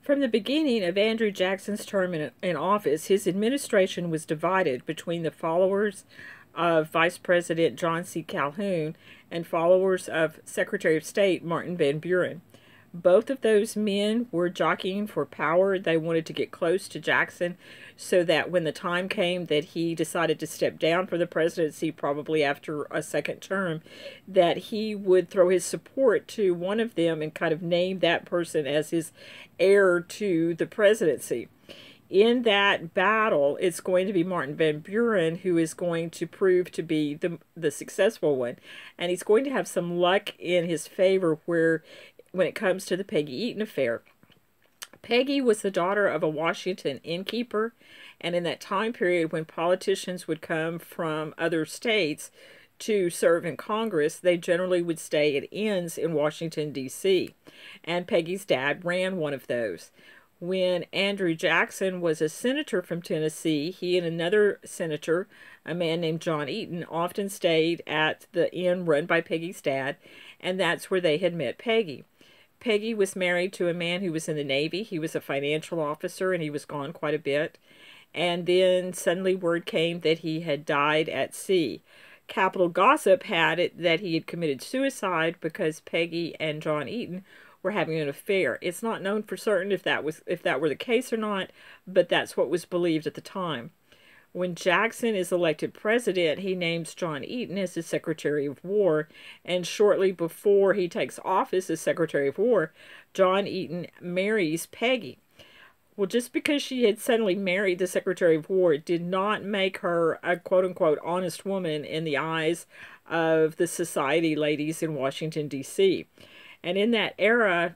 From the beginning of Andrew Jackson's term in office, his administration was divided between the followers of Vice President John C. Calhoun and followers of Secretary of State Martin Van Buren. Both of those men were jockeying for power. They wanted to get close to Jackson so that when the time came that he decided to step down from the presidency, probably after a second term, that he would throw his support to one of them and kind of name that person as his heir to the presidency. In that battle, it's going to be Martin Van Buren who is going to prove to be the successful one. And he's going to have some luck in his favor when it comes to the Peggy Eaton affair. Peggy was the daughter of a Washington innkeeper, and in that time period when politicians would come from other states to serve in Congress, they generally would stay at inns in Washington, D.C., and Peggy's dad ran one of those. When Andrew Jackson was a senator from Tennessee, he and another senator, a man named John Eaton, often stayed at the inn run by Peggy's dad, and that's where they had met Peggy. Peggy was married to a man who was in the Navy. He was a financial officer, and he was gone quite a bit. And then suddenly word came that he had died at sea. Capital gossip had it that he had committed suicide because Peggy and John Eaton were having an affair. It's not known for certain if that were the case or not, but that's what was believed at the time. When Jackson is elected president, he names John Eaton as his Secretary of War, and shortly before he takes office as Secretary of War, John Eaton marries Peggy. Well, just because she had suddenly married the Secretary of War did not make her a quote-unquote honest woman in the eyes of the society ladies in Washington, D.C. And in that era,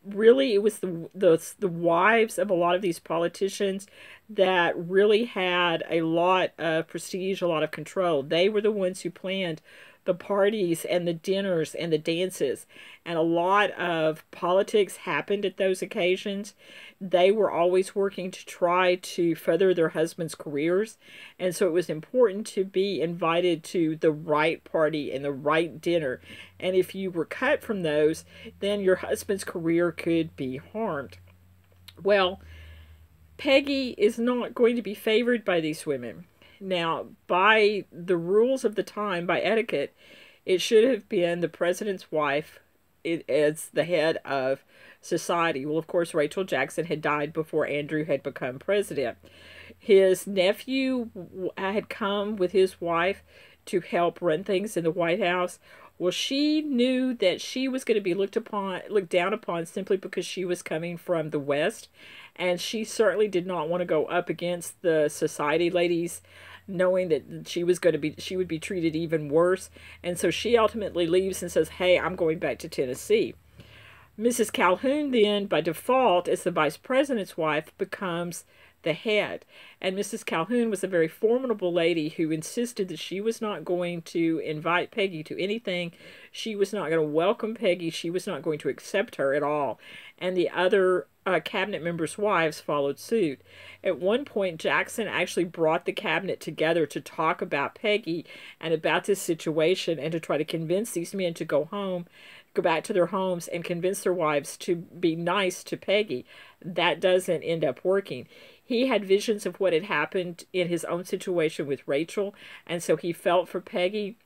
really it was the wives of a lot of these politicians that really had a lot of prestige, a lot of control. They were the ones who planned the parties and the dinners and the dances, and a lot of politics happened at those occasions. They were always working to try to further their husbands' careers, and so it was important to be invited to the right party and the right dinner. And if you were cut from those, then your husband's career could be harmed. Well, Peggy is not going to be favored by these women. Now, by the rules of the time, by etiquette, it should have been the president's wife as the head of society. Well, of course, Rachel Jackson had died before Andrew had become president. His nephew had come with his wife to help run things in the White House. Well, she knew that she was going to be looked down upon simply because she was coming from the West, and she certainly did not want to go up against the society ladies, knowing that she would be treated even worse. And so she ultimately leaves and says, "Hey, I'm going back to Tennessee." Mrs. Calhoun then, by default, as the vice president's wife, becomes the head. And Mrs. Calhoun was a very formidable lady who insisted that she was not going to invite Peggy to anything. She was not going to welcome Peggy. She was not going to accept her at all. And the other cabinet members' wives followed suit. At one point, Jackson actually brought the cabinet together to talk about Peggy and about this situation and to try to convince these men to go back to their homes and convince their wives to be nice to Peggy. That doesn't end up working. He had visions of what had happened in his own situation with Rachel, and so he felt for Peggy.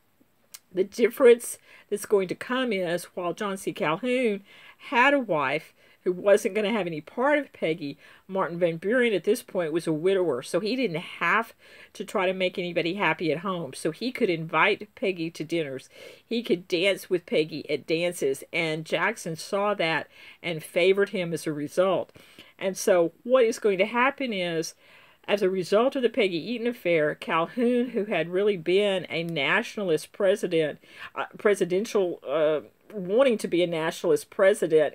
The difference that's going to come is, while John C. Calhoun had a wife who wasn't going to have any part of Peggy, Martin Van Buren at this point was a widower, so he didn't have to try to make anybody happy at home. So he could invite Peggy to dinners. He could dance with Peggy at dances, and Jackson saw that and favored him as a result. And so what is going to happen is, as a result of the Peggy Eaton affair, Calhoun, who had really been a nationalist wanting to be a nationalist president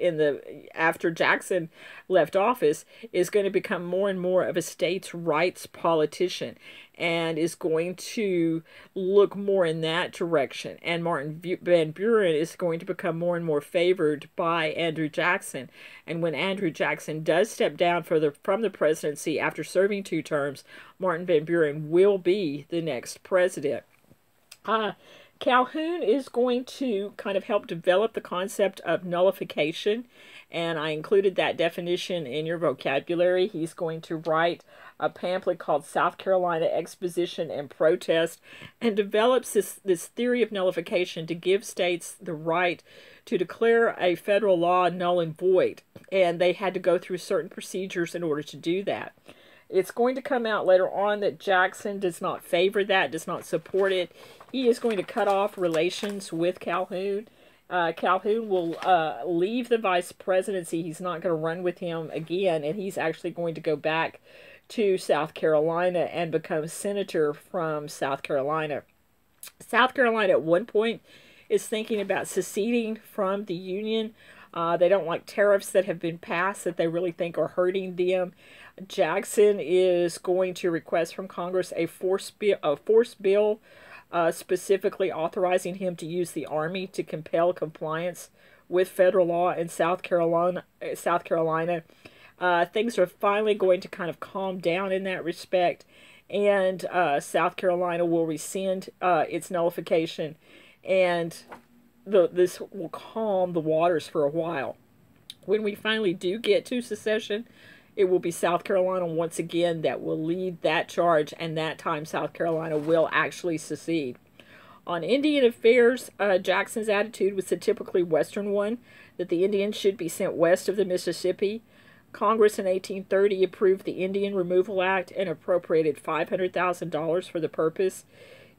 after Jackson left office, is going to become more and more of a states' rights politician and is going to look more in that direction. And Martin Van Buren is going to become more and more favored by Andrew Jackson. And when Andrew Jackson does step down from the presidency after serving 2 terms, Martin Van Buren will be the next president. Calhoun is going to kind of help develop the concept of nullification, and I included that definition in your vocabulary. He's going to write a pamphlet called South Carolina Exposition and Protest, and develops this theory of nullification to give states the right to declare a federal law null and void, and they had to go through certain procedures in order to do that. It's going to come out later on that Jackson does not favor that, does not support it. He is going to cut off relations with Calhoun. Calhoun will leave the vice presidency. He's not going to run with him again, and he's actually going to go back to South Carolina and become senator from South Carolina. South Carolina at one point is thinking about seceding from the Union. They don't like tariffs that have been passed that they really think are hurting them. Jackson is going to request from Congress a force bill specifically authorizing him to use the Army to compel compliance with federal law in South Carolina. Things are finally going to kind of calm down in that respect, and South Carolina will rescind its nullification, and this will calm the waters for a while. When we finally do get to secession, it will be South Carolina once again that will lead that charge, and that time South Carolina will actually secede. On Indian affairs, Jackson's attitude was the typically Western one, that the Indians should be sent west of the Mississippi. Congress in 1830 approved the Indian Removal Act and appropriated $500,000 for the purpose.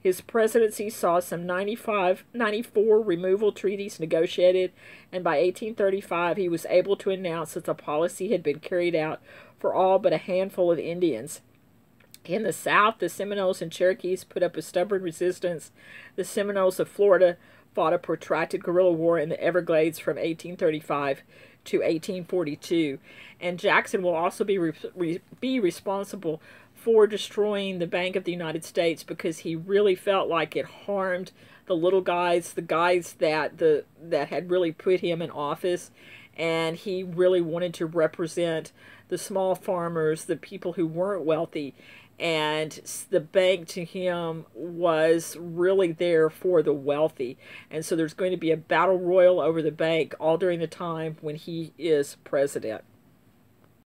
His presidency saw some 94 removal treaties negotiated, and by 1835 he was able to announce that the policy had been carried out for all but a handful of Indians. In the South, the Seminoles and Cherokees put up a stubborn resistance. The Seminoles of Florida fought a protracted guerrilla war in the Everglades from 1835 to 1842, and Jackson will also be responsible for destroying the Bank of the United States because he really felt like it harmed the little guys, the guys that had really put him in office, and he really wanted to represent the small farmers, the people who weren't wealthy, and the bank to him was really there for the wealthy. And so there's going to be a battle royal over the bank all during the time when he is president.